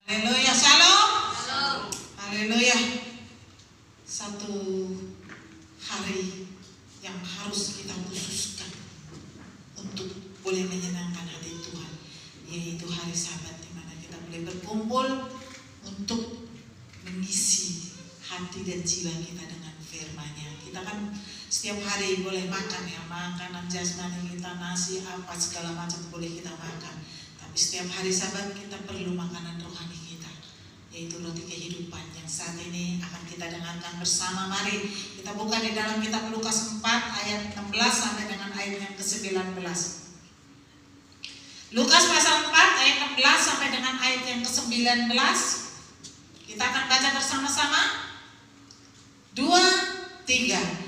Haleluya, shalom. Shalom. Haleluya. Satu hari yang harus kita khususkan untuk boleh menyenangkan hati Tuhan, yaitu hari Sabat, di mana kita boleh berkumpul untuk mengisi hati dan jiwa kita dengan firman-Nya. Kita kan setiap hari boleh makan ya, makanan jasmani kita, nasi apa segala macam boleh kita makan. Tapi setiap hari Sabat kita perlu makanan rohani kita, yaitu roti kehidupan yang saat ini akan kita dengarkan bersama. Mari kita buka di dalam kitab Lukas 4 ayat 16 sampai dengan ayat yang ke-19. Lukas pasal 4 ayat 16 sampai dengan ayat yang ke-19. Kita akan baca bersama-sama. 2, 3.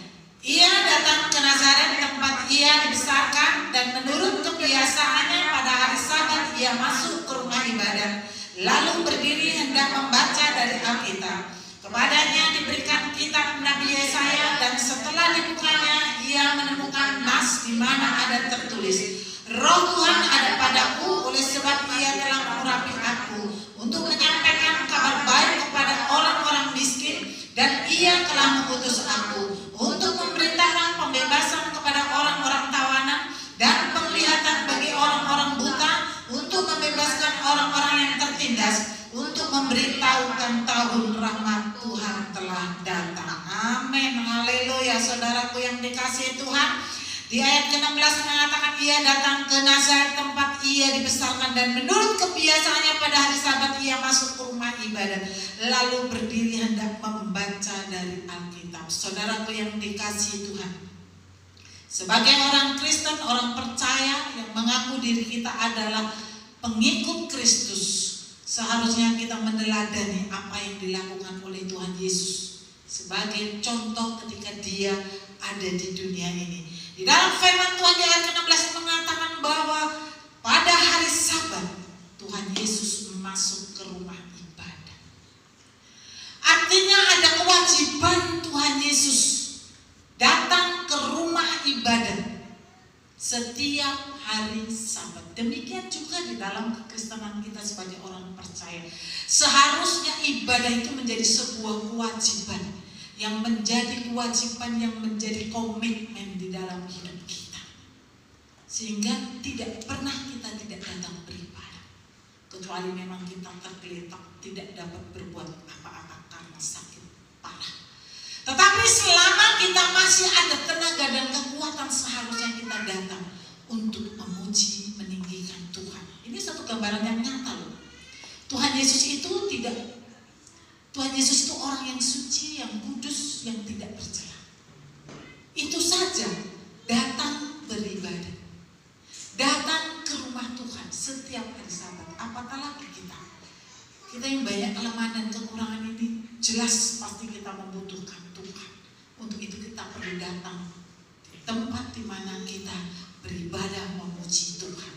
Ia datang ke Nazaret, tempat ia dibesarkan, dan menurut kebiasaannya pada hari Sabat ia masuk ke rumah ibadah, lalu berdiri hendak membaca dari Alkitab. Kepadanya diberikan kitab Nabi Yesaya, dan setelah dibukanya ia menemukan nas di mana ada tertulis, Roh Tuhan ada padaku, oleh sebab ia telah mengurapi aku untuk menyampaikan kabar baik kepada orang-orang miskin, dan ia telah mengutus aku untuk memberitakan pembebasan kepada orang-orang tawanan dan penglihatan bagi orang-orang buta, untuk membebaskan orang-orang yang tertindas, untuk memberitahukan tahun rahmat Tuhan telah datang. Amin. Haleluya. Saudaraku yang dikasihi Tuhan, di ayat ke-16 mengatakan ia datang ke Nazaret, tempat ia dibesarkan, dan menurut kebiasaannya pada hari Sabat ia masuk ke rumah ibadah, lalu berdiri hendak membaca dari Alkitab. Saudaraku yang dikasihi Tuhan, sebagai orang Kristen, orang percaya yang mengaku diri kita adalah pengikut Kristus, seharusnya kita meneladani apa yang dilakukan oleh Tuhan Yesus sebagai contoh ketika dia ada di dunia ini. Di dalam firman Tuhan di ayat ke-16 mengatakan bahwa pada hari Sabat Tuhan Yesus masuk ke rumah ibadah. Artinya ada kewajiban Tuhan Yesus datang ke rumah ibadah setiap hari Sabat. Demikian juga di dalam kekristenan kita sebagai orang percaya. Seharusnya ibadah itu menjadi sebuah kewajiban, yang menjadi kewajiban, yang menjadi komitmen di dalam hidup kita, sehingga tidak pernah kita tidak datang beribadah, kecuali memang kita tergeletak tidak dapat berbuat apa-apa karena sakit parah. Tetapi selama kita masih ada tenaga dan kekuatan, seharusnya kita datang untuk memuji, meninggikan Tuhan. Ini satu gambaran yang nyata loh. Tuhan Yesus itu orang yang suci, yang kudus, yang tidak bercela. Itu saja datang beribadah, datang ke rumah Tuhan setiap hari Sabat. Apatah lagi kita yang banyak kelemahan dan kekurangan ini, jelas pasti kita membutuhkan Tuhan. Untuk itu kita perlu datang di tempat di mana kita beribadah, memuji Tuhan.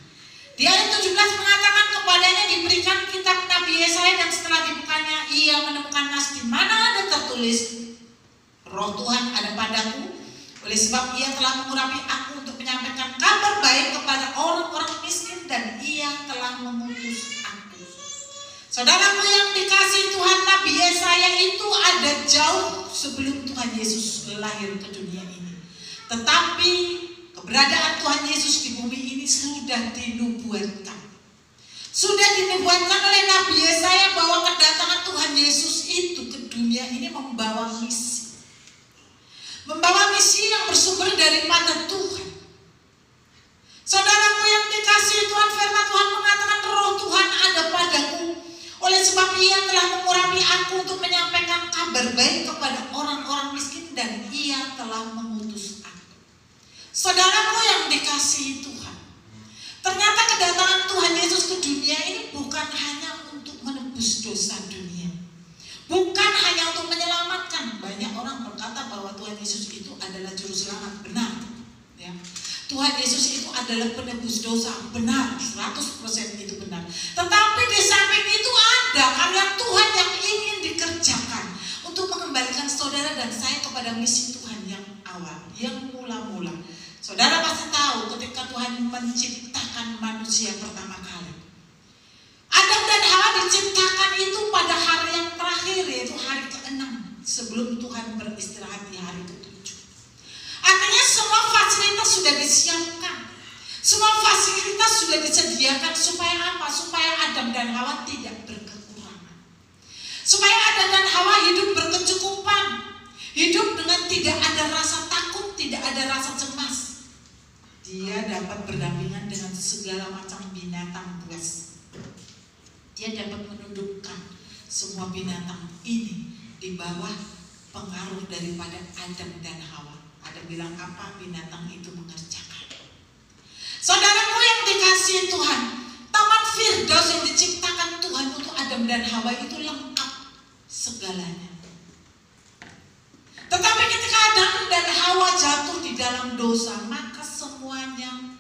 Di ayat 17 mengatakan kepadanya diberikan kitab Nabi Yesaya, dan setelah dibukanya ia menemukan nas di mana ada tertulis, Roh Tuhan ada padaku, oleh sebab ia telah mengurapi aku untuk menyampaikan kabar baik kepada orang-orang miskin, dan ia telah mengutus aku. Saudaraku yang dikasihi Tuhan, Nabi Yesaya itu ada jauh sebelum Tuhan Yesus lahir ke dunia ini. Tetapi keberadaan Tuhan Yesus di bumi ini sudah dinubuatkan. Sudah dinubuatkan oleh Nabi Yesaya bahwa kedatangan Tuhan Yesus itu ke dunia ini membawa misi. Membawa misi yang bersumber daripada Tuhan. Saudaraku yang dikasihi Tuhan, firman Tuhan mengatakan Roh Tuhan ada padaku, oleh sebab ia telah mengurapi aku untuk menyampaikan kabar baik kepada orang-orang miskin, dan ia telah mengutus aku. Saudaraku yang dikasihi Tuhan, ternyata kedatangan Tuhan Yesus ke dunia ini bukan hanya untuk menebus dosa dunia, bukan hanya untuk menyelamatkan. Banyak orang berkata bahwa Tuhan Yesus itu adalah juru selamat, benar ya. Tuhan Yesus itu adalah penebus dosa, benar, 100% itu benar. Tetapi di samping itu ada karya Tuhan yang ingin dikerjakan untuk mengembalikan saudara dan saya kepada misi Tuhan yang awal, yang mula-mula. Saudara pasti tahu ketika Tuhan menciptakan manusia pertama kali, Adam dan Hawa diciptakan sebelum Tuhan beristirahat di hari ke-7. Artinya semua fasilitas sudah disiapkan. Semua fasilitas sudah disediakan supaya apa? Supaya Adam dan Hawa tidak berkekurangan. Supaya Adam dan Hawa hidup berkecukupan. Hidup dengan tidak ada rasa takut, tidak ada rasa cemas. Dia dapat berdampingan dengan segala macam binatang buas. Dia dapat menundukkan semua binatang ini di bawah pengaruh daripada Adam dan Hawa. Ada bilang apa? Binatang itu mengerjakan. Saudaraku yang dikasihi Tuhan, Taman Firdaus yang diciptakan Tuhan untuk Adam dan Hawa itu lengkap segalanya. Tetapi ketika Adam dan Hawa jatuh di dalam dosa, maka semuanya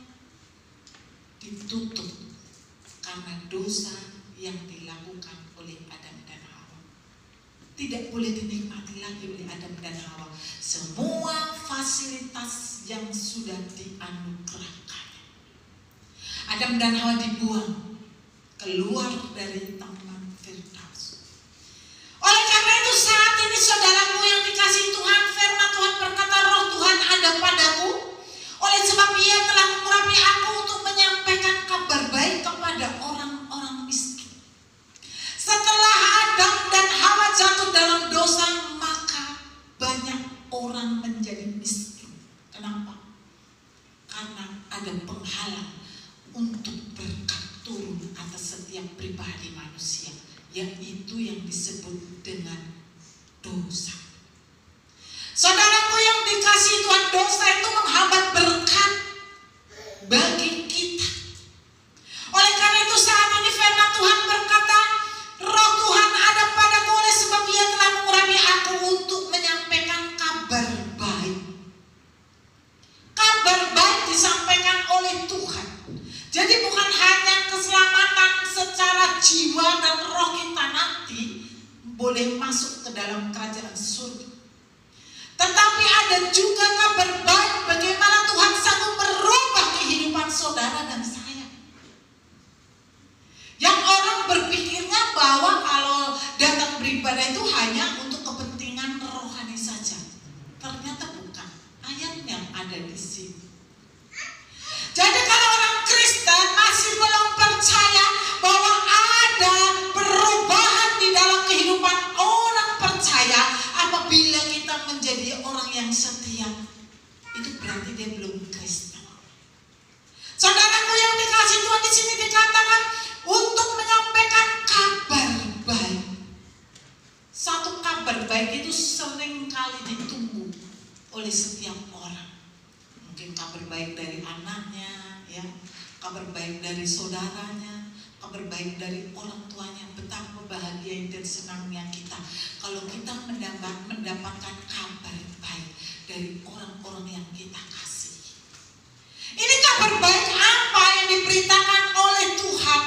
ditutup karena dosa yang dilakukan oleh Adam dan Hawa. Tidak boleh dinikmati lagi oleh Adam dan Hawa semua fasilitas yang sudah dianugerahkan. Adam dan Hawa dibuang keluar dari Taman Firdaus. Oleh karena itu saat ini saudaraku yang dikasihi Tuhan, firman Tuhan berkata, roh Tuhan ada padaku, oleh sebab Ia telah mengurapi aku untuk menyampaikan kabar baik kepada orang-orang miskin. Setelah Adam dan Hawa jatuh dalam dosa, maka banyak orang menjadi miskin. Kenapa? Karena ada penghalang untuk berkat turun atas setiap pribadi manusia, yaitu yang disebut dengan dosa. Saudaraku yang dikasihi Tuhan, dosa itu menghambat berkat bagi kita. Oleh karena itu saat ini firman Tuhan berkata, roh Tuhan ada padaku oleh sebab Ia telah mengurapi aku untuk menyampaikan kabar baik. Kabar baik disampaikan oleh Tuhan. Jadi bukan hanya keselamatan secara jiwa dan roh kita nanti boleh masuk ke dalam kerajaan surga. Tetapi ada juga kabar baik bagaimana Tuhan sanggup merubah kehidupan saudara dan saya. Yang orang berpikirnya bahwa kalau datang beribadah itu hanya untuk kepentingan rohani saja. Ternyata bukan. Ayat yang ada di sini. Jadi kalau orang Kristen masih belum percaya bahwa ada perubahan di dalam kehidupan orang percaya apabila kita menjadi orang yang setia, itu berarti dia belum Kristen. Saudaraku yang dikasihi Tuhan, di sini dikatakan untuk menyampaikan kabar baik. Satu kabar baik itu sering kali ditunggu oleh setiap orang. Mungkin kabar baik dari anaknya, ya, kabar baik dari saudaranya, kabar baik dari orang tuanya. Betapa bahagia dan senangnya kita kalau kita mendapatkan kabar baik dari orang-orang yang kita kasih. Ini kabar baik apa yang diberitakan oleh Tuhan?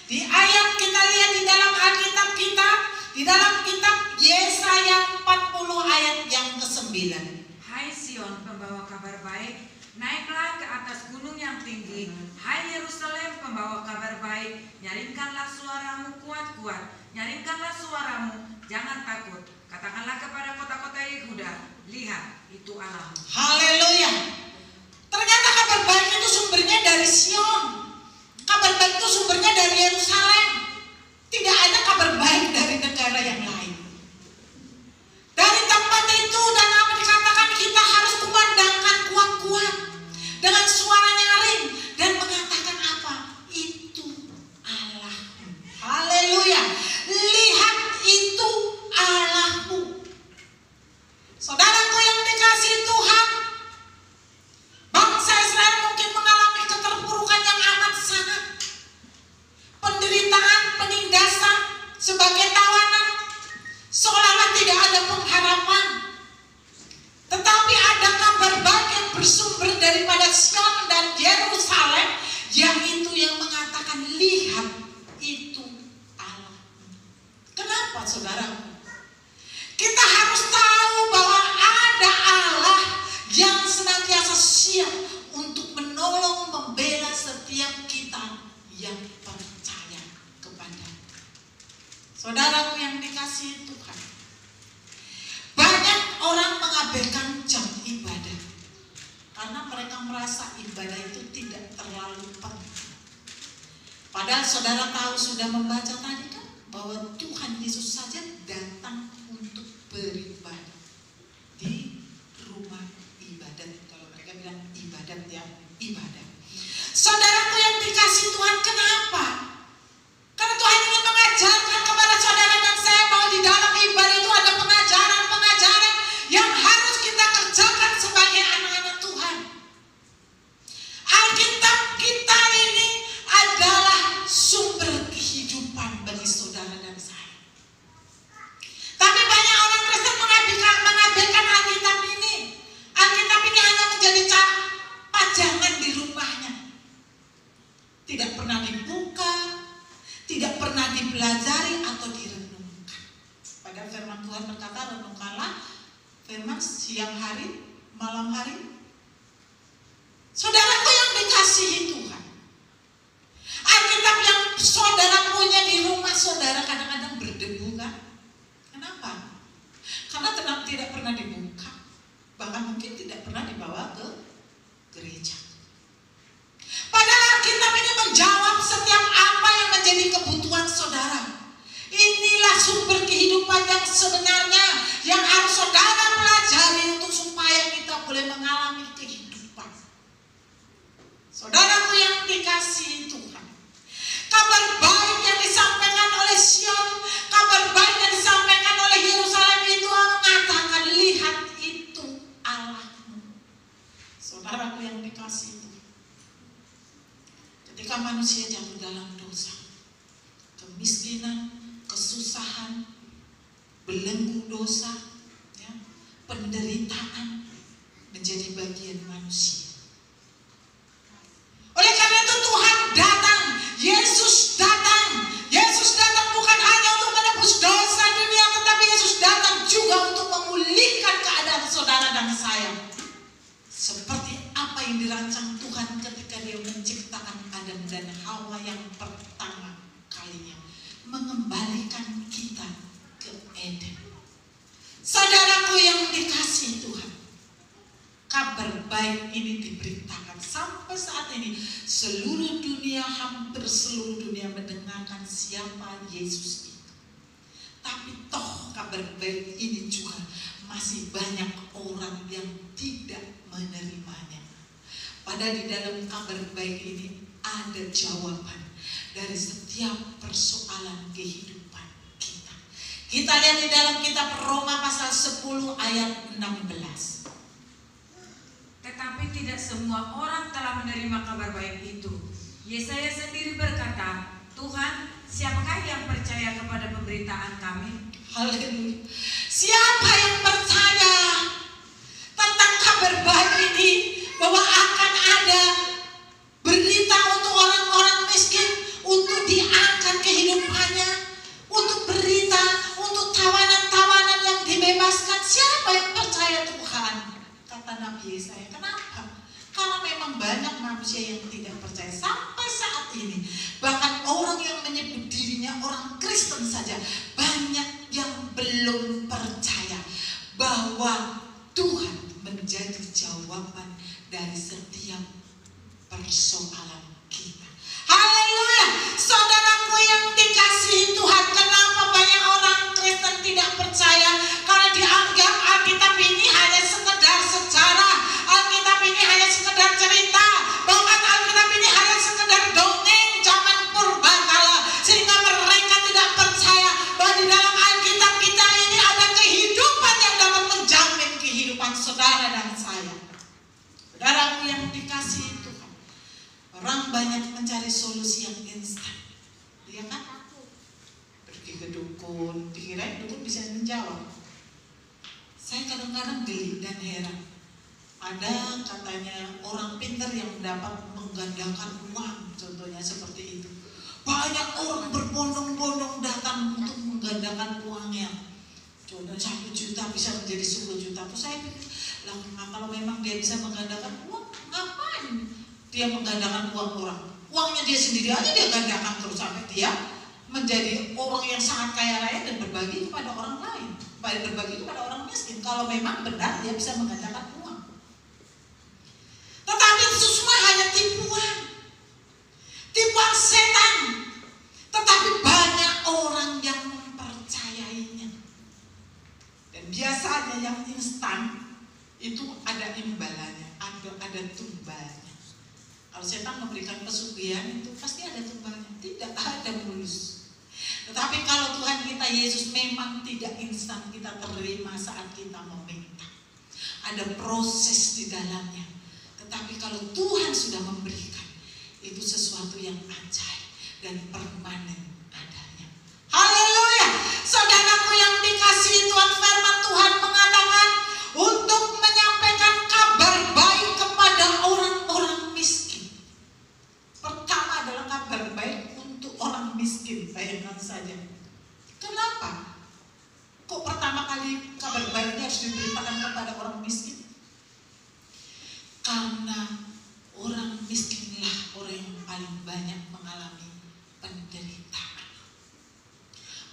Di ayat kita lihat di dalam Alkitab kita, di dalam kitab Yesaya 40 ayat yang ke-9. Hai Sion, pembawa kabar baik, naiklah ke atas gunung yang tinggi. Hai Yerusalem, pembawa kabar baik, nyaringkanlah suaramu kuat-kuat. Nyaringkanlah suaramu, jangan takut. Katakanlah kepada kota-kota Yehuda, lihat, itu Allahmu. Haleluya. Ternyata kabar baik itu sumbernya dari Sion. Kabar baik itu sumbernya dari Yerusalem. Tidak ada kabar baik dari negara yang lain. Dari tempat itu dan apa dikatakan kita harus kumandangkan kuat-kuat dengan suara nyaring dan mengatakan apa? Itu Allahmu. Haleluya. Lihat, itu Allahmu. Saudaraku yang dikasihi Tuhan, bangsa Israel mungkin mengalami keterpurukan yang amat sangat. Penderitaan, penindasan sebagai tawanan, seolah-olah tidak ada pengharapan. Tetapi ada kabar baik yang bersumber daripada Sion dan Yerusalem, yaitu yang mengatakan, lihat, itu Allah. Kenapa saudara? Kita harus tahu bahwa ada Allah yang senantiasa siap untuk menolong, membela setiap kita yang percaya kepada Saudaraku yang dikasihi Tuhan, mengabaikan jam ibadah karena mereka merasa ibadah itu tidak terlalu penting. Padahal saudara tahu, sudah membaca tadi kan, bahwa Tuhan Yesus saja datang untuk beribadah di rumah ibadat. Kalau mereka bilang ibadat, ya ibadah. Saudaraku yang dikasih Tuhan, kenapa? Karena Tuhan ingin mengajarkan kepada saudara dan saya bahwa di dalam ibadah itu ada pengajaran-pengajaran yang harus kita kerjakan sebagai anak-anak Tuhan. Alkitab kita ini adalah sumber kehidupan bagi saudara dan saya. Tapi banyak orang Kristen mengabaikan Alkitab ini. Alkitab ini hanya menjadi pajangan di rumahnya. Tidak pernah dibuka, tidak pernah dipelajari atau direnungkan. Padahal firman Tuhan berkata, renungkanlah firman siang hari, malam hari. Saudaraku yang dikasihi Tuhan, Alkitab yang saudara punya di rumah saudara kadang-kadang berdebu kan? Kenapa? Karena tidak pernah dibuka, bahkan mungkin tidak pernah dibawa ke gereja. Padahal Alkitab ini menjawab setiap apa yang menjadi kebutuhan saudara. Inilah sumber kehidupan yang sebenarnya yang harus saudara pelajari untuk supaya kita boleh mengalami kehidupan. Saudaraku yang dikasihi Tuhan, kabar baik yang disampaikan oleh Sion, kabar baik yang disampaikan oleh Yerusalem itu mengatakan, lihat itu Allahmu. Saudaraku yang dikasihi Tuhan, ketika manusia jatuh dalam dosa, kemiskinan, kesusahan, belenggu dosa, ya, penderitaan menjadi bagian manusia. Oleh karena itu Tuhan datang, Yesus datang bukan hanya untuk menebus dosa dunia, tetapi Yesus datang juga untuk memulihkan keadaan saudara dan saya. Seperti apa yang dirancang Tuhan ketika Dia menciptakan Adam dan Hawa yang pertama kalinya, mengembalikan kita ke Eden. Saudaraku yang dikasihi Tuhan, kabar baik ini diberitakan sampai saat ini. Seluruh dunia, hampir seluruh dunia mendengarkan siapa Yesus itu. Tapi toh kabar baik ini juga masih banyak orang yang tidak menerimanya. Padahal di dalam kabar baik ini ada jawaban dari setiap persoalan kehidupan kita. Kita lihat di dalam kitab Roma pasal 10 ayat 16. Tetapi tidak semua orang telah menerima kabar baik itu. Yesaya sendiri berkata, Tuhan, siapakah yang percaya kepada pemberitaan kami? Haleluya. Siapa yang percaya tentang kabar baik ini, bahwa akan ada berita untuk orang-orang miskin, untuk diangkat kehidupannya, untuk berita untuk tawanan-tawanan yang dibebaskan? Siapa yang percaya Tuhan? Kata Nabi Yesaya. Kenapa? Karena memang banyak manusia yang tidak percaya sampai saat ini. Bahkan orang yang menyebut dirinya orang Kristen saja banyak yang belum percaya bahwa Tuhan menjadi jawaban dari setiap persoalan kita. Haleluya. Saudaraku yang dikasihi Tuhan, kenapa banyak orang Kristen tidak percaya? Karena dianggap Alkitab ini hanya sekedar sejarah, Alkitab ini hanya sekedar cerita, bahkan Alkitab ini hanya sekedar dongeng zaman purbakala, sehingga mereka tidak percaya bahwa di dalam Alkitab kita ini ada kehidupan yang dapat menjamin kehidupan saudara dan saya. Saudaraku yang dikasihi Tuhan, orang banyak mencari solusi yang instan, ya kan? Pergi ke dukun, dikirain dukun bisa menjawab. Saya kadang-kadang geli dan heran. Ada katanya orang pintar yang dapat menggandakan uang, contohnya seperti itu. Banyak orang berbondong-bondong datang untuk menggandakan uangnya. Contoh 1 juta bisa menjadi 10 juta. Terus saya pikir, lah kalau memang dia bisa menggandakan uang, ngapain dia menggandakan uang orang? Uangnya dia sendiri aja dia gandakan terus sampai dia menjadi orang yang sangat kaya raya dan berbagi kepada orang lain, berbagi kepada orang miskin. itu. Kalau memang benar dia bisa menggandakan uang. Tetapi itu semua hanya tipuan. Tipuan setan. Tetapi banyak orang yang mempercayainya. Dan biasanya yang instan itu ada imbalannya, ada tumbalnya. Kalau setan memberikan pesugihan itu pasti ada tumbalnya, tidak ada mulus. Tetapi kalau Tuhan kita Yesus memang tidak instan kita terima saat kita meminta. Ada proses di dalamnya. Tetapi kalau Tuhan sudah memberikan, itu sesuatu yang ajaib dan permanen adanya. Haleluya. Saudaraku yang dikasihi Tuhan, firman Tuhan mengatakan untuk menyampaikan kabar baik kepada orang-orang miskin. Pertama adalah kabar baik untuk orang miskin. Bayangkan saja. Kenapa? Kok pertama kali kabar baik ini harus diberitakan kepada orang miskin? Karena orang miskinlah orang yang paling banyak mengalami penderitaan.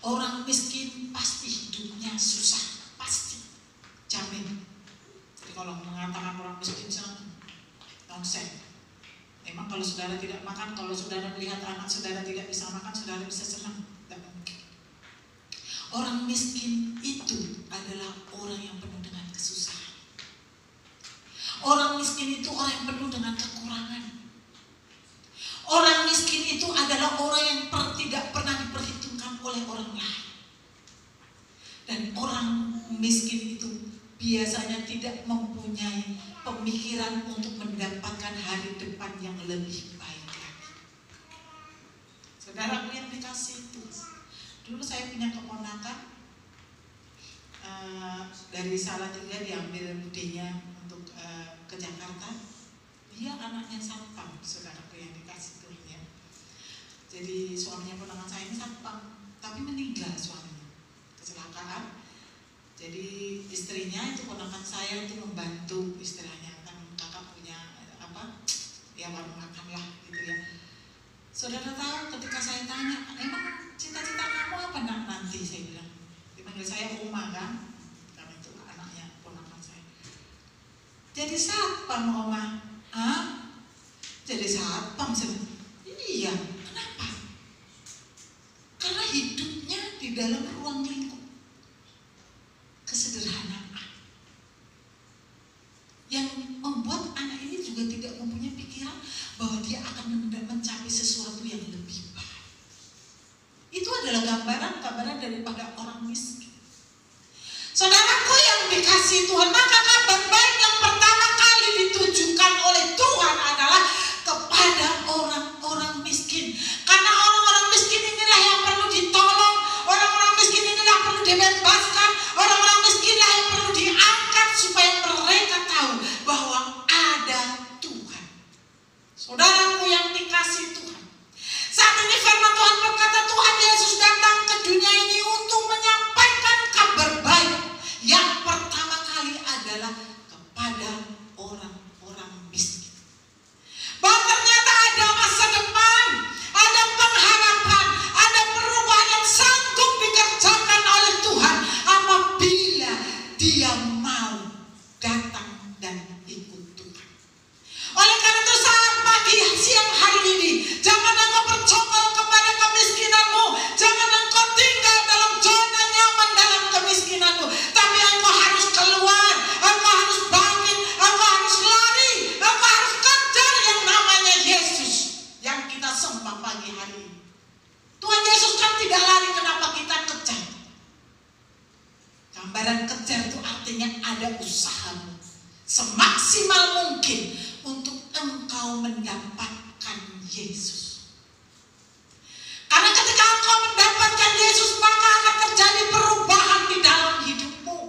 Orang miskin pasti hidupnya susah, pasti, jamin. Jadi kalau mengatakan orang miskin nonsen. Memang kalau saudara tidak makan, kalau saudara melihat anak saudara tidak bisa makan, saudara bisa senang. Tidak mungkin. Orang miskin itu adalah orang yang penuh dengan kesusahan. Orang miskin itu orang yang penuh dengan kekurangan. Orang miskin itu adalah orang yang tidak pernah diperhitungkan oleh orang lain. Dan orang miskin itu biasanya tidak mempunyai pemikiran untuk mendapatkan hari depan yang lebih baik lagi. Saudaraku yang dikasihi Tuhan, dulu saya punya keponakan dari Salatiga diambil budenya untuk ke Jakarta. Dia anaknya satpam, saudaraku yang dikasihi Tuhan ya. Jadi suaminya ponakan saya ini satpam, tapi meninggal suaminya, kecelakaan. Jadi istrinya itu ponakan saya itu membantu istilahnya, kan kakak punya ya warung makan lah gitu ya. Saudara tahu ketika saya tanya, emang cita-cita kamu apa nanti? Saya bilang, dipanggil saya Oma kan, karena itu anaknya ponakan saya. Jadi satpam Oma. Hah? Jadi satpam? Iya. Kenapa? Karena hidupnya di dalam ruang lingkup kesederhanaan yang membuat anak ini juga tidak mempunyai pikiran bahwa dia akan mencapai sesuatu yang lebih baik. Itu adalah gambaran daripada orang miskin. Saudaraku yang dikasihi Tuhan, maka kabar baik yang pertama kali ditujukan oleh Tuhan adalah kepada orang-orang miskin. Karena orang-orang miskin inilah yang perlu ditolong, orang-orang miskin inilah perlu dibebaskan, orang-orang miskinlah yang perlu diangkat supaya mereka tahu bahwa ada Tuhan. Saudaraku yang dikasihi Tuhan, saat ini firman Tuhan berkata Tuhan Yesus datang ke dunia ini untuk menyampaikan kabar baik. Yang pertama kali adalah kepada orang-orang miskin. Bahwa ternyata ada masa depan, ada pengharapan, ada perubahan yang sanggup dikerjakan oleh Tuhan apabila dia mau datang dan ikut Tuhan. Oleh karena itu saat pagi siang hari ini, jangan engkau bercokol kepada kemiskinanmu, jangan engkau tinggal dalam zona nyaman dalam kemiskinanmu, tapi engkau harus keluar, engkau harus bangkit, engkau harus lari, engkau harus kejar yang namanya Yesus yang kita sembah pagi hari ini. Tuhan Yesus kan tidak lari, kenapa kita kejar? Gambaran kejar itu artinya ada usahamu semaksimal mungkin untuk engkau mendapatkan Yesus. Karena ketika engkau mendapatkan Yesus, maka akan terjadi perubahan di dalam hidupmu.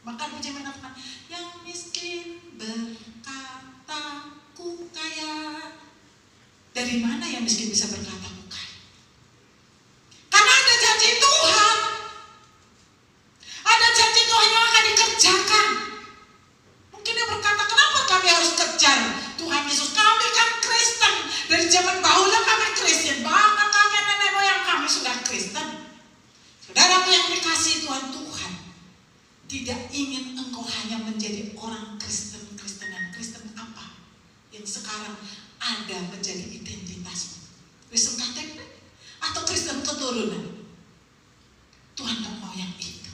Maka puji mengatakan, yang miskin berkata ku kaya. Dari mana yang miskin bisa berkata ku kaya? Karena ada janji Tuhan. Ada janji Tuhan yang akan dikerjakan. Mungkin dia berkata, kenapa kami harus kejar Tuhan Yesus? Kami kan Kristen. Dari tidak ingin engkau hanya menjadi orang Kristen-Kristenan. Kristen apa? Yang sekarang ada menjadi identitasmu. Kristen KTP atau Kristen keturunan. Tuhan tak mau yang itu.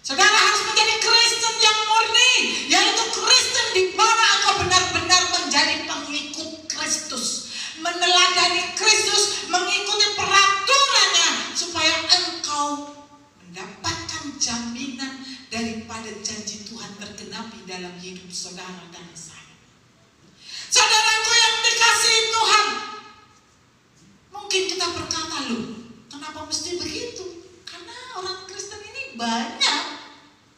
Saudara harus menjadi Kristen yang murni, yaitu Kristen di mana engkau benar-benar menjadi pengikut Kristus, meneladani Kristus, mengikuti peraturannya, supaya engkau mendapatkan jaminan daripada janji Tuhan tergenapi dalam hidup saudara dan saya. Saudaraku yang dikasihi Tuhan, mungkin kita berkata, loh, kenapa mesti begitu? Karena orang Kristen ini banyak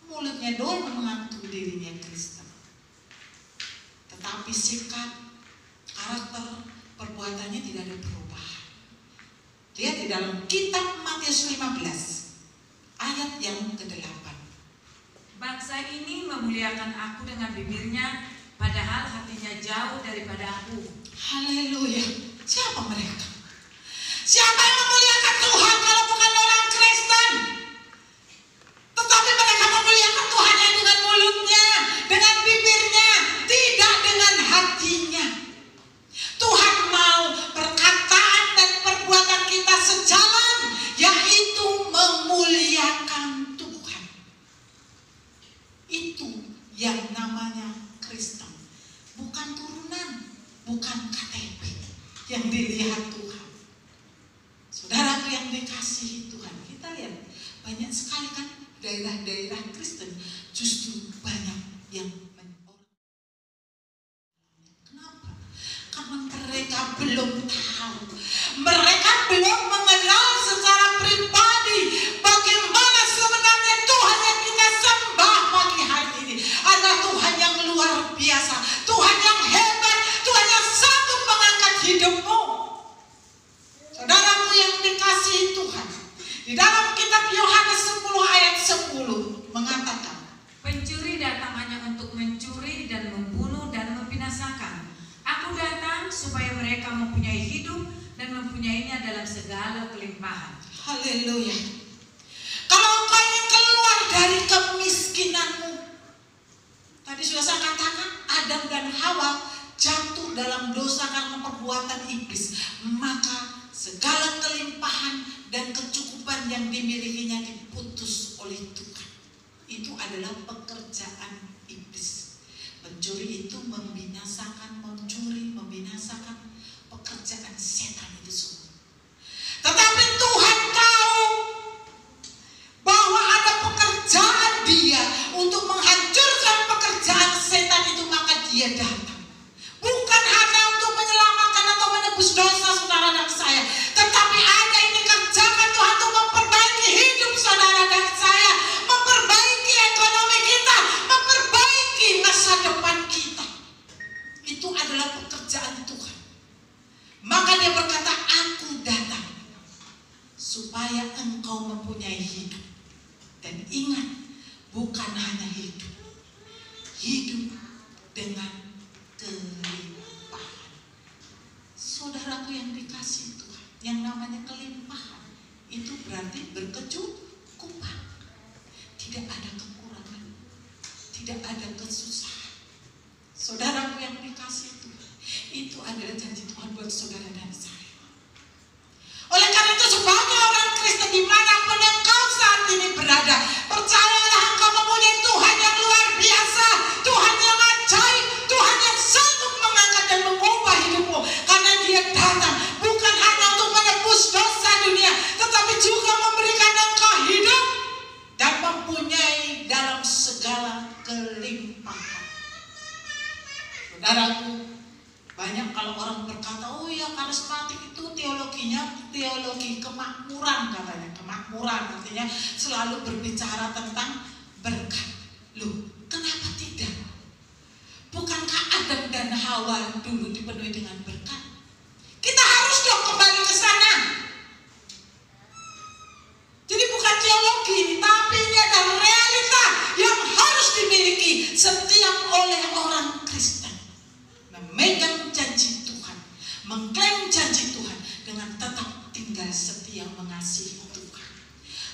mulutnya doang mengaku dirinya Kristen, tetapi sikap, karakter, perbuatannya tidak ada perubahan. Lihat di dalam kitab Matius 15 ayat yang ke-8. Bangsa ini memuliakan aku dengan bibirnya, padahal hatinya jauh daripada aku. Haleluya. Siapa mereka? Siapa yang memuliakan Tuhan kalau bukan orang Kristen? Tetapi mereka memuliakan Tuhannya dengan mulutnya, dengan bibirnya, tidak dengan hatinya. Tuhan mau perkataan dan perbuatan kita sejalan, yaitu memuliakan Tuhan. Itu yang namanya Kristen. Bukan turunan, bukan KTP yang dilihat Tuhan. Saudaraku yang dikasihi Tuhan, kita lihat banyak sekali kan daerah-daerah Kristen justru banyak yang menolak. Kenapa? Karena mereka belum tahu, mereka belum mengenal secara pribadi bagaimana sebenarnya Tuhan yang kita sembah pagi hari ini adalah Tuhan yang luar biasa, Tuhan yang hebat, Tuhan yang sanggup mengangkat hidupmu. Saudaraku yang dikasihi Tuhan, di dalam kitab Yohanes 10 ayat 10 mengatakan, Pencuri datang hanya untuk mencuri dan membunuh dan membinasakan. Aku datang supaya mereka mempunyai hidup dan mempunyainya dalam segala kelimpahan. haleluya. Kalau engkau ingin keluar dari kemiskinanmu, tadi sudah saya katakan Adam dan Hawa jatuh dalam dosa karena perbuatan iblis, maka segala kelimpahan dan kecukupan yang dimilikinya diputus oleh Tuhan. Itu adalah pekerjaan iblis. Pencuri itu membinasakan, mencuri, membinasakan, pekerjaan setan itu semua. Tetapi Tuhan tahu bahwa ada pekerjaan Dia untuk menghancurkan pekerjaan setan itu, maka Dia datang. Bukan hanya untuk menyelamatkan atau menebus dosa saudara dan saya, tetapi ada yang dikerjakan Tuhan untuk memperbaiki hidup saudara dan saya, memperbaiki ekonomi kita, memperbaiki masa depan kita. Itu adalah pekerjaan Tuhan. Maka Dia berkata, aku datang supaya engkau mempunyai hidup. Dan ingat, bukan hanya hidup, hidup dengan kelimpahan. Saudaraku yang dikasihi Tuhan, yang namanya kelimpahan itu berarti berkecukupan. Tidak ada kekurangan, tidak ada kesusahan. Saudaraku yang dikasihi Tuhan, itu adalah janji Tuhan buat saudara dan saya. Oleh karena itu, sebagai orang Kristen dimanapun engkau saat ini berada, percayalah engkau mempunyai Tuhan yang luar biasa, Tuhan yang ajaib, Tuhan yang sanggup mengangkat dan mengubah hidupmu. Karena Dia datang bukan hanya untuk menebus dosa dunia, tetapi juga memberikan engkau hidup dan mempunyai dalam segala kelimpahan. Saudaraku, banyak kalau orang berkata, oh ya karismatik itu teologinya teologi kemakmuran katanya. Kemakmuran artinya selalu berbicara tentang berkat. Loh, kenapa tidak? Bukankah Adam dan Hawa dulu dipenuhi dengan berkat? Kita harus dong kembali ke sana. Jadi bukan teologi, tapi ini adalah realita yang harus dimiliki setiap oleh orang Kristen. Memegang janji Tuhan, mengklaim janji Tuhan dengan tetap tinggal setia mengasihi Tuhan.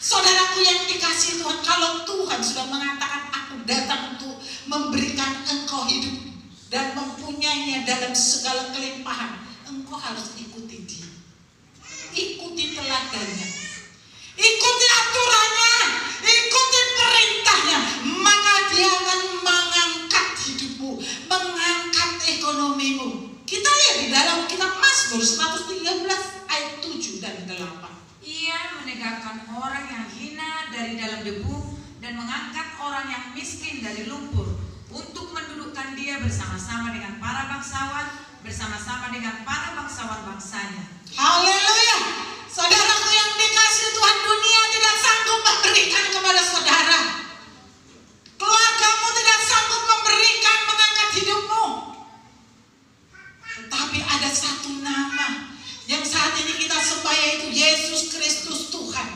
Saudaraku yang dikasihi dikasihi Tuhan, kalau Tuhan sudah mengatakan aku datang untuk memberikan engkau hidup dan mempunyainya dalam segala kelimpahan, engkau harus ikuti dia. Ikuti teladannya, ikuti aturannya, ikuti perintahnya, maka dia akan mengangkat hidupmu, mengangkat ekonomimu. Kita lihat di dalam kitab Mazmur 113 ayat 7 dan 8. Ia menegakkan orang yang hina dari dalam debu dan mengangkat orang yang miskin dari lumpur, untuk mendudukkan dia bersama-sama dengan para bangsawan, bersama-sama dengan para bangsawan bangsanya. Haleluya. Saudaraku yang dikasihi Tuhan, dunia tidak sanggup memberikan kepada saudara. Keluargamu tidak sanggup memberikan, mengangkat hidupmu. Tetapi ada satu nama yang saat ini kita sembah, yaitu Yesus Kristus Tuhan.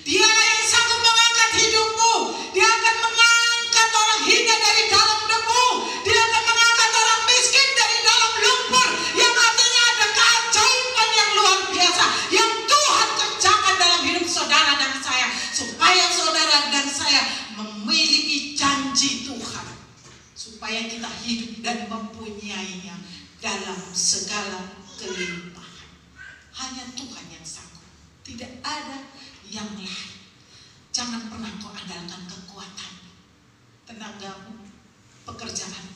Dialah yang sanggup mengangkat hidupmu. Dia akan mengangkat orang hina dari dalam debu. Dia akan mengangkat orang miskin dari dalam lumpur. Yang artinya ada keajaiban yang luar biasa yang Tuhan kerjakan dalam hidup saudara dan saya, supaya saudara dan saya memiliki janji Tuhan, supaya kita hidup dan mempunyainya dalam segala kelimpahan. Hanya Tuhan yang sanggup, tidak ada yang lain. Jangan pernah kau andalkan kekuatan, tenagamu, pekerjaan.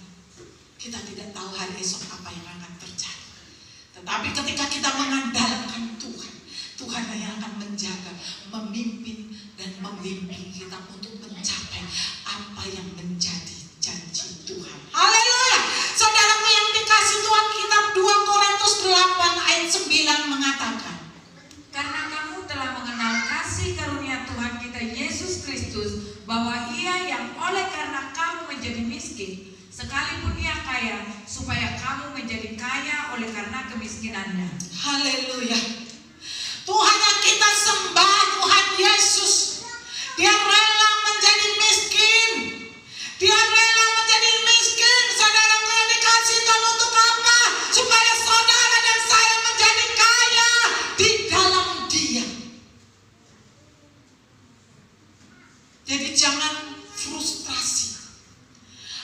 Kita tidak tahu hari esok apa yang akan terjadi. Tetapi ketika kita mengandalkan Tuhan, Tuhan yang akan menjaga, memimpin dan membimbing kita untuk mencapai apa yang menjadi janji Tuhan. Haleluya. Saudaraku yang dikasihi Tuhan, kitab 2 Korintus 8 ayat 9 mengatakan, Karena kamu telah mengenal kasih karunia Tuhan kita Yesus Kristus, bahwa Ia yang oleh karena kamu menjadi miskin, sekalipun Ia kaya, supaya kamu menjadi kaya oleh karena kemiskinannya. haleluya. Tuhan yang kita sembah, Tuhan Yesus, Dia rela menjadi miskin. Dia rela menjadi miskin. Saudaraku yang dikasihi Tuhan, untuk apa? Supaya saudara dan saya menjadi kaya di dalam Dia. Jadi jangan frustrasi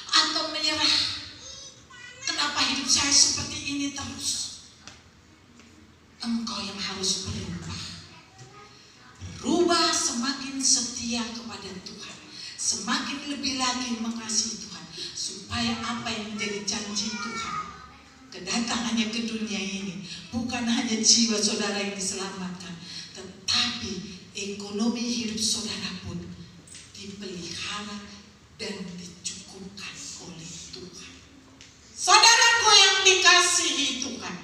atau menyerah. Kenapa hidup saya seperti ini terus? Engkau yang harus berubah. Berubah semakin setia kepada Tuhan, semakin lebih lagi mengasihi Tuhan, supaya apa yang menjadi janji Tuhan, kedatangannya ke dunia ini, bukan hanya jiwa saudara yang diselamatkan, tetapi ekonomi hidup saudara pun dipelihara dan dicukupkan oleh Tuhan. Saudaraku yang dikasihi Tuhan,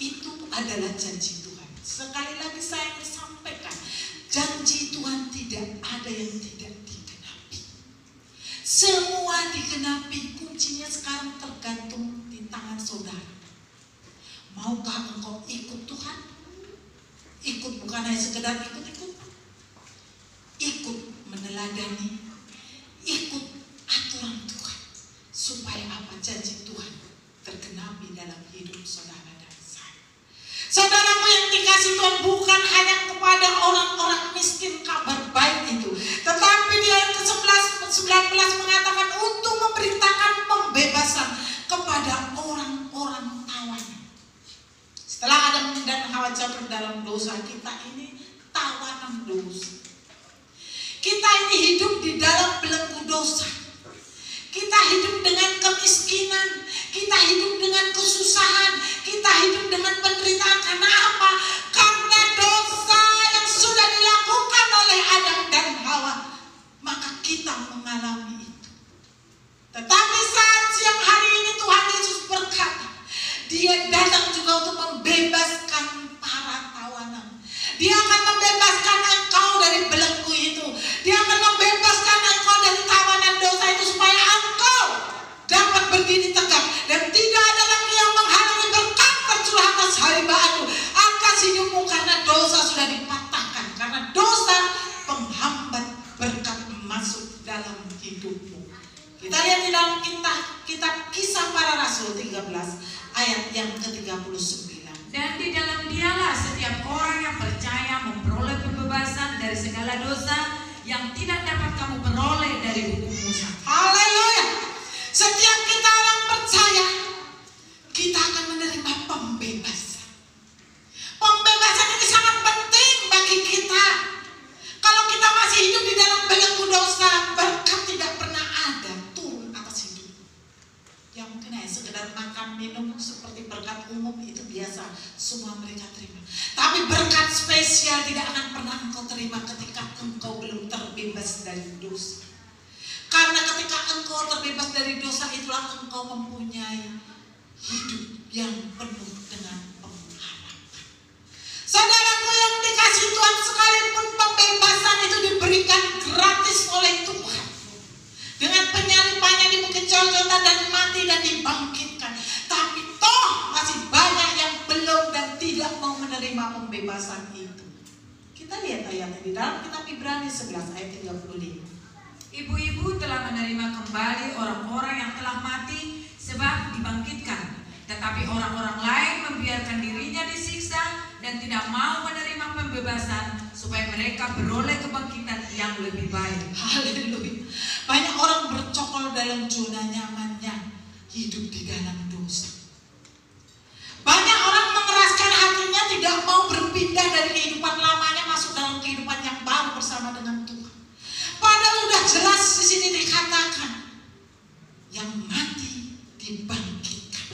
itu adalah janji Tuhan. Sekali lagi saya ingin sampaikan, janji Tuhan tidak ada yang tidak digenapi. Semua digenapi. Kuncinya sekarang tergantung di tangan saudara. Maukah engkau ikut Tuhan? Ikut bukan hanya sekedar ikut-ikut, ikut meneladani, ikut aturan Tuhan, supaya apa? Janji Tuhan tergenapi dalam hidup saudara dan saya. Saudaraku yang dikasihi Tuhan, bukan hanya kepada orang-orang miskin kabar baik itu, tetapi di ayat ke-19 mengatakan untuk memberitakan pembebasan kepada orang-orang tawanan. Setelah Adam dan Hawa jatuh dalam dosa, kita ini tawanan dosa. Kita ini hidup di dalam belenggu dosa. Kita hidup dengan kemiskinan, kita hidup dengan kesusahan, kita hidup dengan penderitaan. Karena apa? Karena dosa yang sudah dilakukan oleh Adam dan Hawa, maka kita mengalami itu. Tetapi saat siang hari ini Tuhan Yesus berkata, Dia datang juga untuk membebaskan para tawanan. Dia akan membebaskan engkau dari belenggu itu. Dia akan membebaskan engkau dari tawanan dosa itu, supaya engkau dapat berdiri tegak dan tidak ada lagi yang menghalangi berkat tercurah atas hamba-Mu, atas hidupmu, karena dosa sudah dipatahkan. Karena dosa penghambat berkat masuk dalam hidupmu. Kita lihat di dalam kitab Kisah Para Rasul 13 ayat yang ke-39. Dan di dalam Dialah setiap orang yang percaya memperoleh pembebasan dari segala dosa, yang tidak dapat kamu peroleh dari hukum Musa. Haleluya. Setiap kita orang percaya, kita akan menerima pembebasan. Pembebasan ini sangat penting bagi kita. Kalau kita masih hidup di dalam belenggu dosa, berkat tidak pernah ada turun atas hidup. Ya mungkin sekedar makan minum seperti berkat umum itu biasa, semua mereka terima. Tapi berkat spesial tidak akan pernah engkau terima ketika engkau belum terbebas dari dosa. Karena ketika engkau terbebas dari dosa, itulah engkau mempunyai hidup yang penuh dengan pengharapan. Saudaraku yang dikasih Tuhan, sekalipun pembebasan itu diberikan gratis oleh Tuhan, dengan penyalipannya di Bukit Golgota dan mati dan dibangkitkan, tapi toh masih banyak yang belum dan tidak mau menerima pembebasan itu. Kita lihat ayatnya di dalam kitab Ibrani 11 ayat 35. Ibu-ibu telah menerima kembali orang-orang yang telah mati sebab dibangkitkan, tetapi orang-orang lain membiarkan dirinya disiksa dan tidak mau menerima pembebasan supaya mereka beroleh kebangkitan yang lebih baik. Haleluya. Banyak orang bercokol dalam zona nyamannya, hidup di dalam dosa. Banyak orang mengeraskan hatinya, tidak mau berpindah dari kehidupan lamanya masuk dalam kehidupan yang baru bersama dengan Tuhan. Padahal sudah jelas di sini dikatakan yang mati dibangkitkan.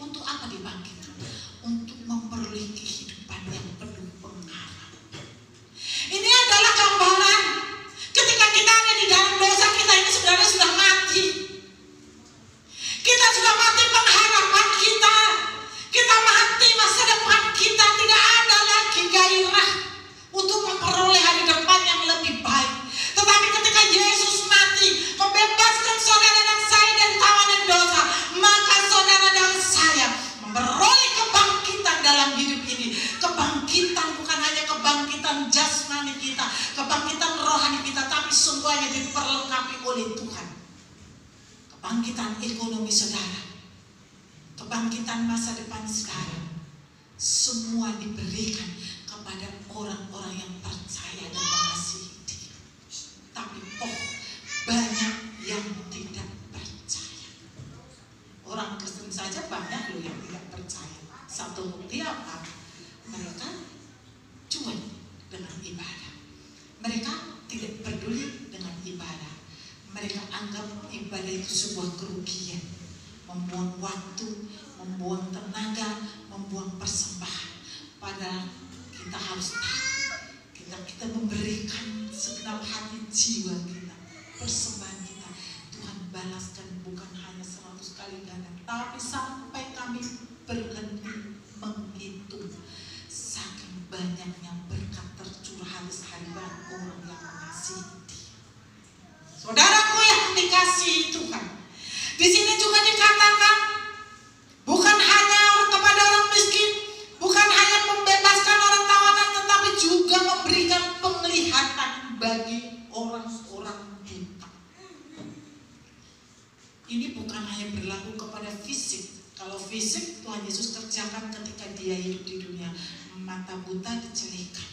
Untuk apa dibangkitkan? Untuk memperoleh kehidupan yang penuh pengharapan. Ini adalah gambaran ketika kita ada di dalam dosa, kita ini sebenarnya sudah mati. Kita sudah mati pengharapan kita. Kita mati masa depan kita, tidak ada lagi gairah untuk memperoleh hari depan yang lebih baik. Tetapi ketika Yesus mati, membebaskan saudara dan saya dari tawanan dosa, maka saudara dan saya memperoleh kebangkitan dalam hidup ini. Kebangkitan bukan hanya kebangkitan jasmani kita, kebangkitan rohani kita, tapi semuanya diperlengkapi oleh Tuhan. Kebangkitan ekonomi saudara, kebangkitan masa depan saudara, semua diberikan kepada orang-orang yang percaya dan mengasihi Dia. Tapi toh banyak yang tidak percaya. Orang Kristen saja banyak loh yang tidak percaya. Satu bukti apa? Mereka cuek dengan ibadah. Mereka tidak peduli dengan ibadah. Mereka anggap ibadah itu sebuah kerugian, membuang waktu, membuang tenaga, membuang persembahan. Padahal kita harus tahu, kita memberikan segenap hati jiwa kita, persembahan kita, Tuhan balaskan bukan hanya 100 kali ganda, tapi sampai kami berhenti menghitung. Saking banyaknya berkat tercurah sehari-hari orang yang mengasihi Dia. Saudaraku yang dikasihi Tuhan, di sini juga dikatakan bukan hanya kepada orang miskin, bukan hanya membebaskan orang tawanan, tetapi juga memberikan penglihatan bagi orang-orang buta. Ini bukan hanya berlaku kepada fisik. Kalau fisik Tuhan Yesus kerjakan ketika Dia hidup di dunia, mata buta dicelikan.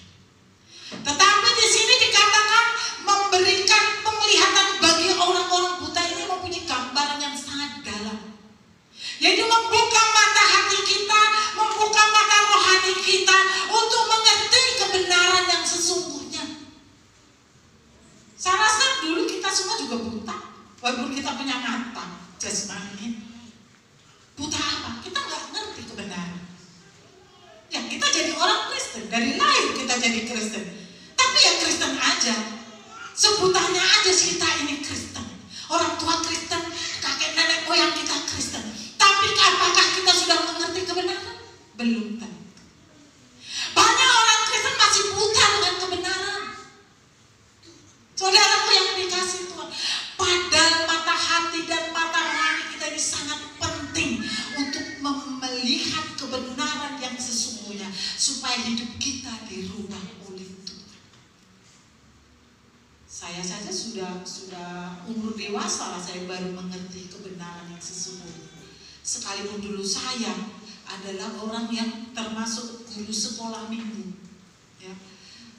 Tetapi di sini dikatakan memberikan penglihatan bagi orang-orang buta. Ini mempunyai gambaran yang sangat dalam, yaitu membuka mata hati kita, membuka mata rohani kita untuk mengerti kebenaran yang sesungguhnya. Saya rasa dulu kita semua juga buta, walaupun kita punya mata jasmani. Buta apa? Kita nggak ngerti kebenaran. Ya kita jadi orang Kristen, dari lahir kita jadi Kristen. Tapi ya Kristen aja, sebutannya aja kita ini Kristen. Orang tua Kristen, kakek nenek moyang kita Kristen. Tapi apakah kita sudah mengerti kebenaran? Belum tentu. Banyak orang Kristen masih buta dengan kebenaran. Saudaraku yang dikasih Tuhan, padahal mata hati dan mata rohani kita ini sangat penting untuk melihat kebenaran yang sesungguhnya, supaya hidup kita dirubah oleh Tuhan. Saya saja sudah umur dewasa lah, saya baru mengerti kebenaran yang sesungguhnya. Sekalipun dulu saya adalah orang yang termasuk guru sekolah minggu, ya.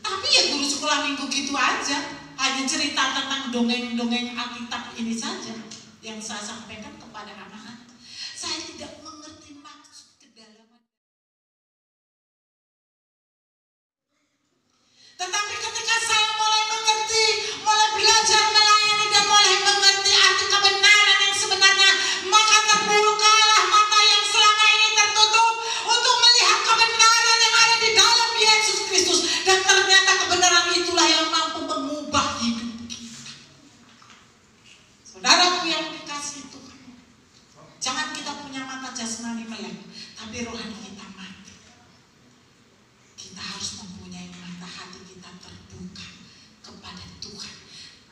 Tapi ya guru sekolah cuman begitu aja, hanya cerita tentang dongeng-dongeng Alkitab ini saja yang saya sampaikan kepada anak-anak. Saya tidak mengerti maksud kedalaman. Tetapi ketika saya mulai mengerti, mulai belajar melayani dan mulai mengerti arti kebenaran yang sebenarnya, maka terbukalah mata yang selama ini tertutup untuk melihat kebenaran yang ada di dalam Yesus Kristus. Dan ternyata kebenaran itulah yang mampu mengubah hidup kita. Saudaraku yang dikasihi Tuhan, jangan kita punya mata jasmani melek, tapi rohani kita mati. Kita harus mempunyai mata hati kita terbuka kepada Tuhan,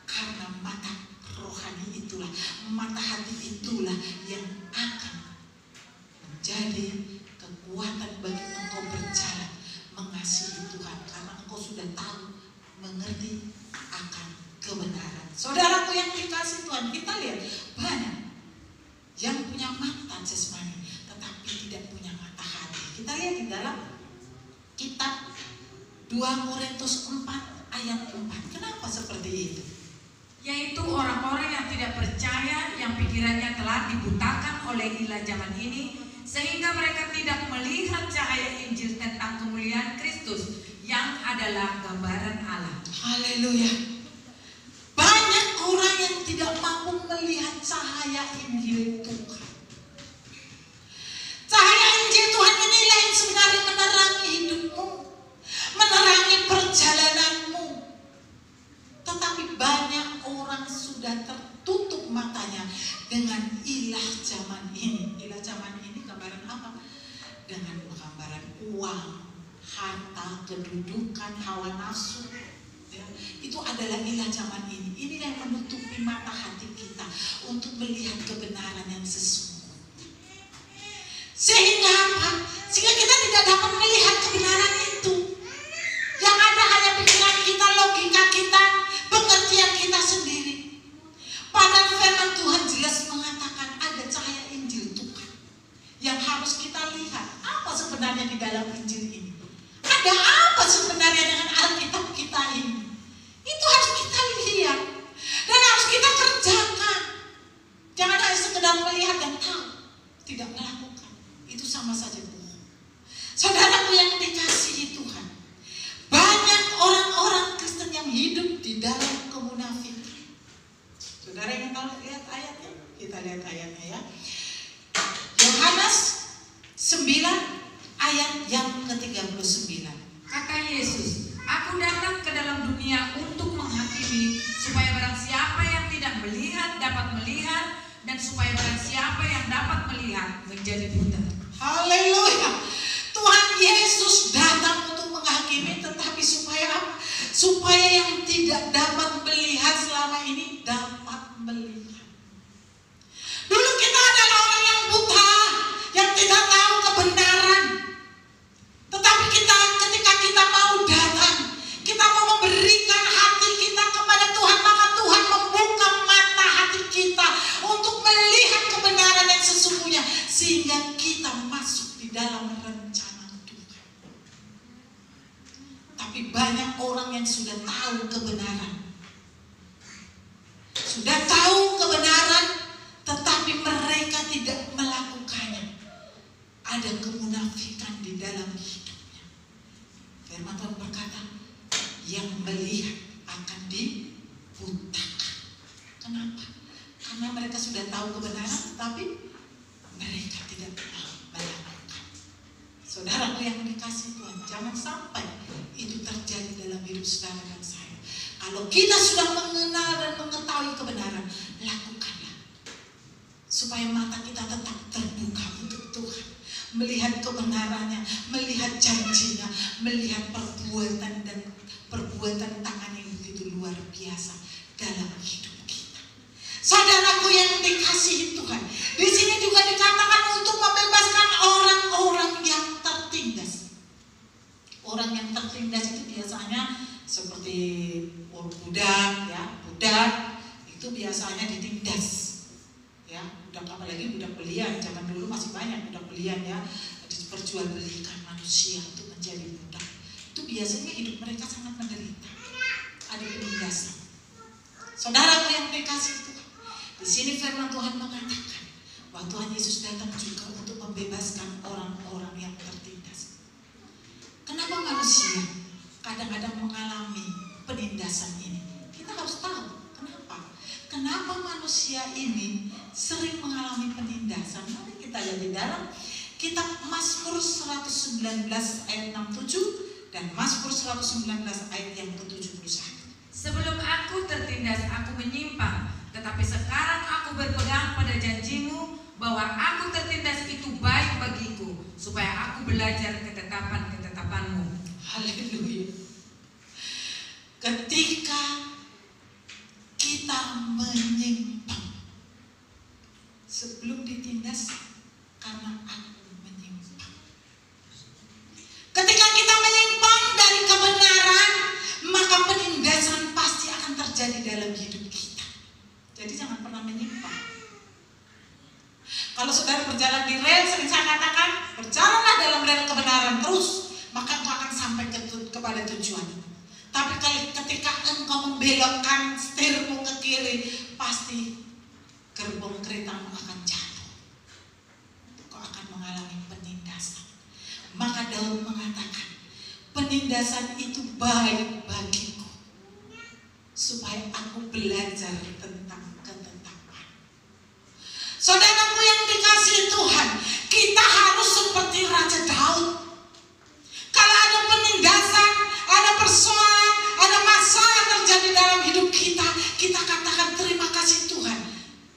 karena mata rohani itulah, mata hati itulah yang akan menjadi kekuatan bagi engkau berjalan mengasihi Tuhan, karena engkau sudah tahu, mengerti akan kebenaran. Saudaraku yang dikasihi Tuhan, kita lihat banyak yang punya mata jasmani tetapi tidak punya mata hati. Kita lihat di dalam kitab 2 Korintus 4 ayat 4. Kenapa seperti itu? Yaitu orang-orang yang tidak percaya, yang pikirannya telah dibutakan oleh ilah zaman ini, sehingga mereka tidak melihat cahaya Injil tentang kemuliaan Kristus yang adalah gambaran Allah. Haleluya. Banyak orang yang tidak mampu melihat cahaya Injil Tuhan. Cahaya Injil Tuhan inilah yang sebenarnya menerangi hidupmu, menerangi perjalananmu. Tetapi banyak orang sudah tertutup matanya dengan ilah zaman ini. Ilah zaman ini gambaran apa? Dengan gambaran uang, harta, kedudukan, hawa nafsu. Ya, itu adalah ilah zaman ini. Inilah yang menutupi mata hati kita untuk melihat kebenaran yang sesungguhnya. Sehingga apa? Sehingga kita tidak dapat melihat kebenaran itu. Yang ada hanya pikiran kita, logika kita, pengertian kita sendiri. Padahal firman Tuhan jelas mengatakan ada cahaya Injil Tuhan yang harus kita lihat. Apa sebenarnya di dalam Injil ini? Ada apa sebenarnya dengan Alkitab kita ini? Itu harus kita lihat dan harus kita kerjakan. Jangan hanya sekedar melihat dan tahu, tidak melakukan. Itu sama saja bohong. Saudaraku yang dikasihi Tuhan, banyak orang-orang Kristen yang hidup di dalam kemunafikan. Saudara yang tahu lihat ayatnya? Kita lihat ayatnya ya. Yohanes 9 ayat yang ke-39. Kata Yesus, "Aku datang ke dalam dunia untuk menghakimi, supaya barang siapa yang tidak melihat dapat melihat, dan supaya barang siapa yang dapat melihat menjadi buta." Haleluya. Tuhan Yesus datang untuk menghakimi, tetapi supaya apa? Supaya yang tidak dapat melihat selama ini dapat melihat. Dulu kita adalah orang yang buta, yang tidak tahu kebenaran. Tetapi ketika kita mau datang, kita mau memberikan hati kita kepada Tuhan, maka Tuhan membuka mata hati kita untuk melihat kebenaran yang sesungguhnya, sehingga kita masuk di dalam rencana Tuhan. Tapi banyak orang yang sudah tahu kebenaran, tetapi mereka tidak melakukannya. Ada kemunafikan di dalam hidupnya. Firman Tuhan berkata, yang melihat akan dibutakan. Kenapa? Karena mereka sudah tahu kebenaran, tapi mereka tidak mau melakukan. Saudaraku yang dikasihi Tuhan, jangan sampai itu terjadi dalam hidup saudara dan saya. Kalau kita sudah mengenal dan mengetahui kebenaran, lakukanlah. Supaya mata kita tetap terbuka untuk Tuhan. Melihat kebenarannya, melihat janjinya, melihat perbuatan tangan yang begitu luar biasa dalam hidup kita. Saudaraku yang dikasihi Tuhan, di sini juga dikatakan untuk membebaskan orang-orang yang tertindas. Orang yang tertindas itu biasanya seperti budak, ya, budak itu biasanya ditindas. Ya, budak apalagi budak belian, zaman dulu masih banyak budak belian ya, diperjualbelikan manusia untuk menjadi budak. Itu biasanya hidup mereka sangat menderita. Saudaraku yang dikasihi Tuhan, di sini firman Tuhan mengatakan bahwa Tuhan Yesus datang juga untuk membebaskan orang-orang yang tertindas. Kenapa manusia kadang-kadang mengalami penindasan ini? Kita harus tahu kenapa. Kenapa manusia ini sering mengalami penindasan? Mari kita lihat di dalam kitab Mazmur 119 ayat 67 dan Mazmur 119 ayat yang ke-71. Sebelum aku tertindas, aku menyimpang, tetapi sekarang aku berpegang pada janjimu bahwa aku tertindas itu baik bagiku, supaya aku belajar ketetapan-ketetapanmu. Haleluya. Ketika kita menyimpang, sebelum ditindas, karena aku menyimpang. Ketika kita menyimpang dari kebenaran, maka penindasan pasti akan terjadi dalam hidup kita. Jadi jangan pernah menyimpang. Kalau saudara berjalan di rel, sering saya katakan, berjalanlah dalam rel kebenaran terus, maka engkau akan sampai kepada tujuan. Tapi ketika engkau membelokkan setirmu ke kiri, pasti gerbong keretamu akan jatuh. Kau akan mengalami penindasan. Maka Daud mengatakan, penindasan itu baik bagiku, supaya aku belajar tentang ketetapan. Saudaraku yang dikasihi Tuhan, kita harus seperti Raja Daud. Kalau ada penindasan, ada persoalan, ada masalah yang terjadi dalam hidup kita, kita katakan terima kasih Tuhan.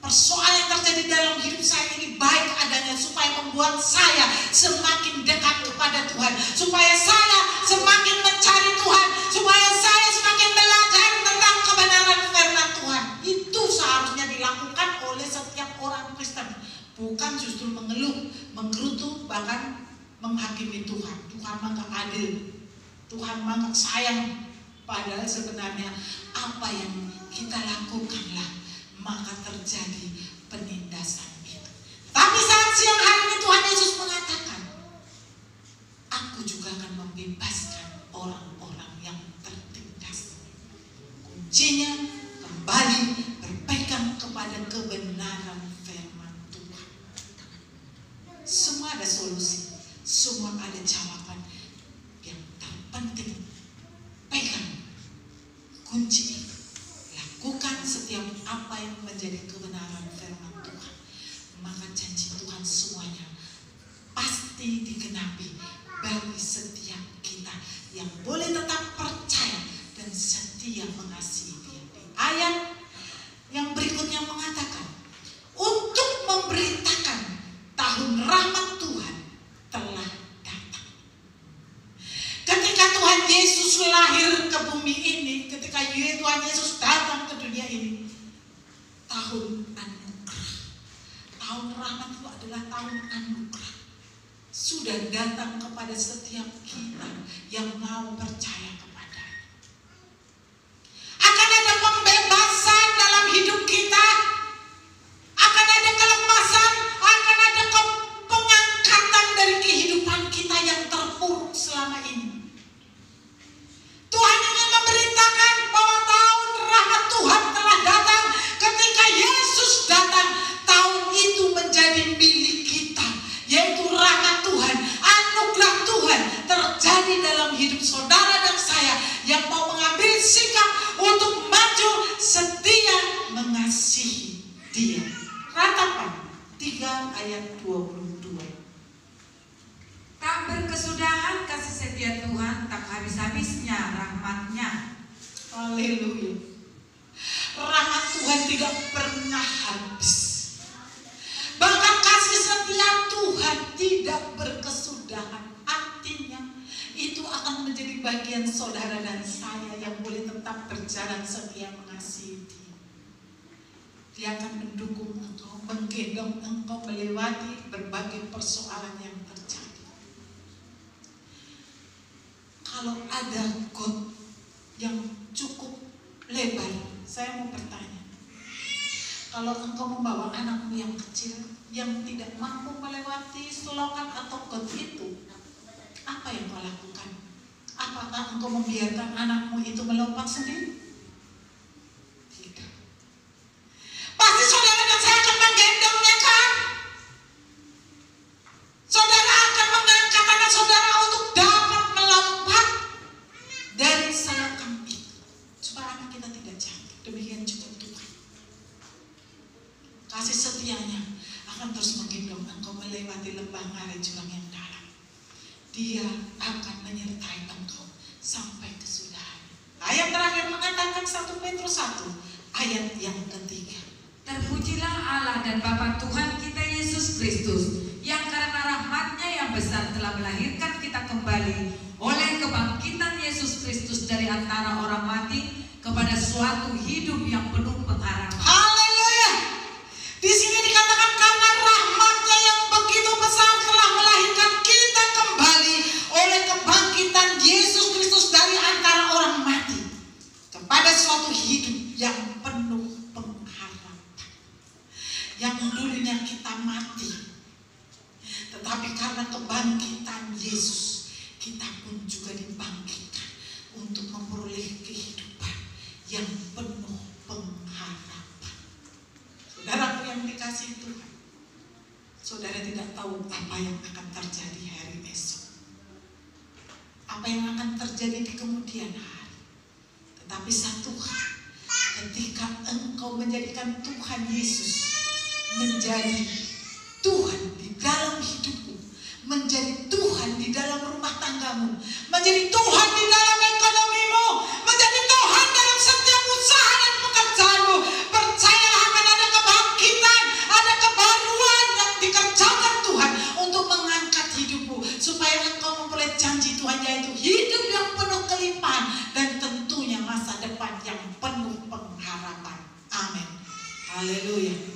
Persoalan yang terjadi dalam hidup saya ini baik adanya, supaya membuat saya semakin dekat kepada Tuhan, supaya saya semakin mencari Tuhan, supaya saya semakin belajar tentang kebenaran firman Tuhan. Itu seharusnya dilakukan oleh setiap orang Kristen, bukan justru mengeluh, menggerutu, bahkan menghakimi Tuhan. Tuhan mah gak adil, Tuhan mah gak sayang. Padahal sebenarnya apa yang kita lakukanlah maka terjadi penindasan itu. Tapi saat siang hari ini Tuhan Yesus mengatakan, aku juga akan membebaskan orang-orang yang tertindas. Kuncinya kembali berpegang kepada kebenaran firman Tuhan. Semua ada solusi, semua ada jawaban. Yang terpenting, pegang kunci. Lakukan setiap apa yang menjadi kebenaran firman Tuhan, maka janji Tuhan semuanya pasti digenapi bagi setiap kita yang boleh tetap percaya dan setia mengasihi Dia. Di ayat yang berikutnya mengatakan, untuk memberitakan tahun rahmat Tuhan telah datang. Ketika Tuhan Yesus lahir ke bumi ini, ketika Tuhan Yesus datang ke dunia ini, tahun anugerah, tahun rahmat itu adalah tahun anugerah, sudah datang kepada setiap kita yang mau percaya kepada-Nya. Akan ada pembebasan dalam hidup kita, akan ada kelepasan, akan ada pengangkatan dari kehidupan kita yang terpuruk selama ini. Tuhan ingin memberitakan bahwa tahun rahmat Tuhan telah datang. Ketika Yesus datang, tahun itu menjadi milik kita, yaitu rahmat Tuhan, anugerah Tuhan terjadi dalam hidup saudara dan saya yang mau mengambil sikap untuk maju setia mengasihi Dia. Ratapan 3 ayat 22. Tak berkesudahan kasih setia Tuhan, tak habis-habisnya rahmat-Nya. Haleluya. Rahmat Tuhan tidak pernah habis. Bahkan kasih setia Tuhan tidak berkesudahan. Artinya itu akan menjadi bagian saudara dan saya yang boleh tetap berjalan setia mengasihi Dia. Dia akan mendukung engkau, menggendong engkau melewati berbagai persoalan yang terjadi. Kalau ada got yang cukup lebar, saya mau bertanya, kalau engkau membawa anakmu yang kecil yang tidak mampu melewati selokan atau got itu, apa yang kau lakukan? Apakah engkau membiarkan anakmu itu melompat sendiri? Tidak. akan terus menggendong engkau melewati lembah ngarai jurang yang dalam. Dia akan menyertai engkau sampai kesudahan. Ayat terakhir mengatakan 1 Petrus 1 ayat yang ketiga. Terpujilah Allah dan Bapa Tuhan kita Yesus Kristus, yang karena rahmat-Nya yang besar telah melahirkan kita kembali oleh kebangkitan Yesus Kristus dari antara orang mati kepada suatu hidup yang penuh pengharapan. Haleluya. Di sini dikatakan karena rahmat-Nya yang begitu besar telah melahirkan kita kembali oleh kebangkitan Yesus Kristus dari antara orang mati kepada suatu hidup yang penuh pengharapan. Yang dulunya kita mati, tetapi karena kebangkitan Yesus, kita pun juga dibangkitkan untuk memperoleh kehidupan yang penuh pengharapan. Saudaraku yang dikasihi Tuhan, saudara tidak tahu apa yang akan terjadi hari esok, apa yang akan terjadi di kemudian hari. Tetapi satu hal, ketika engkau menjadikan Tuhan Yesus menjadi Tuhan di dalam hidupmu, menjadi Tuhan di dalam rumah tanggamu, menjadi Tuhan di dalam ekonomimu, menjadi Tuhan dalam setiap usaha dan pekerjaanmu, percayalah akan ada kebangkitan, ada kebaruan yang dikerjakan Tuhan untuk mengangkat hidupmu, supaya engkau memperoleh janji Tuhan, yaitu hidup yang penuh kelimpahan dan tentunya masa depan yang penuh pengharapan. Amin. Haleluya.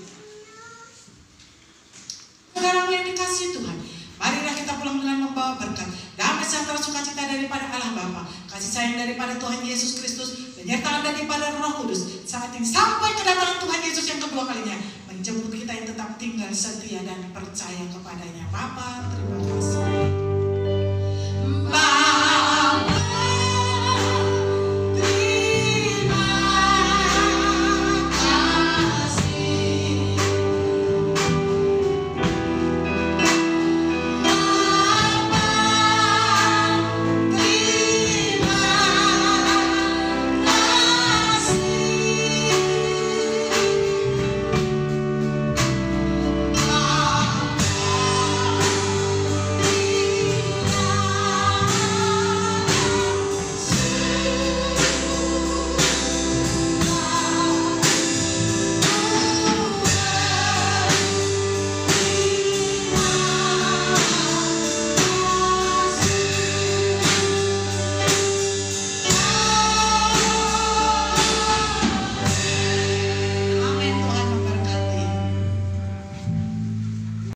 Saudara yang dikasihi Tuhan, marilah kita pulang dengan membawa berkat, damai sejahtera sukacita daripada Allah Bapa, kasih sayang daripada Tuhan Yesus Kristus, penyertaan daripada Roh Kudus saat ini sampai kedatangan Tuhan Yesus yang kedua kalinya, menjemput kita yang tetap tinggal setia dan percaya kepadanya. Bapa, terima kasih.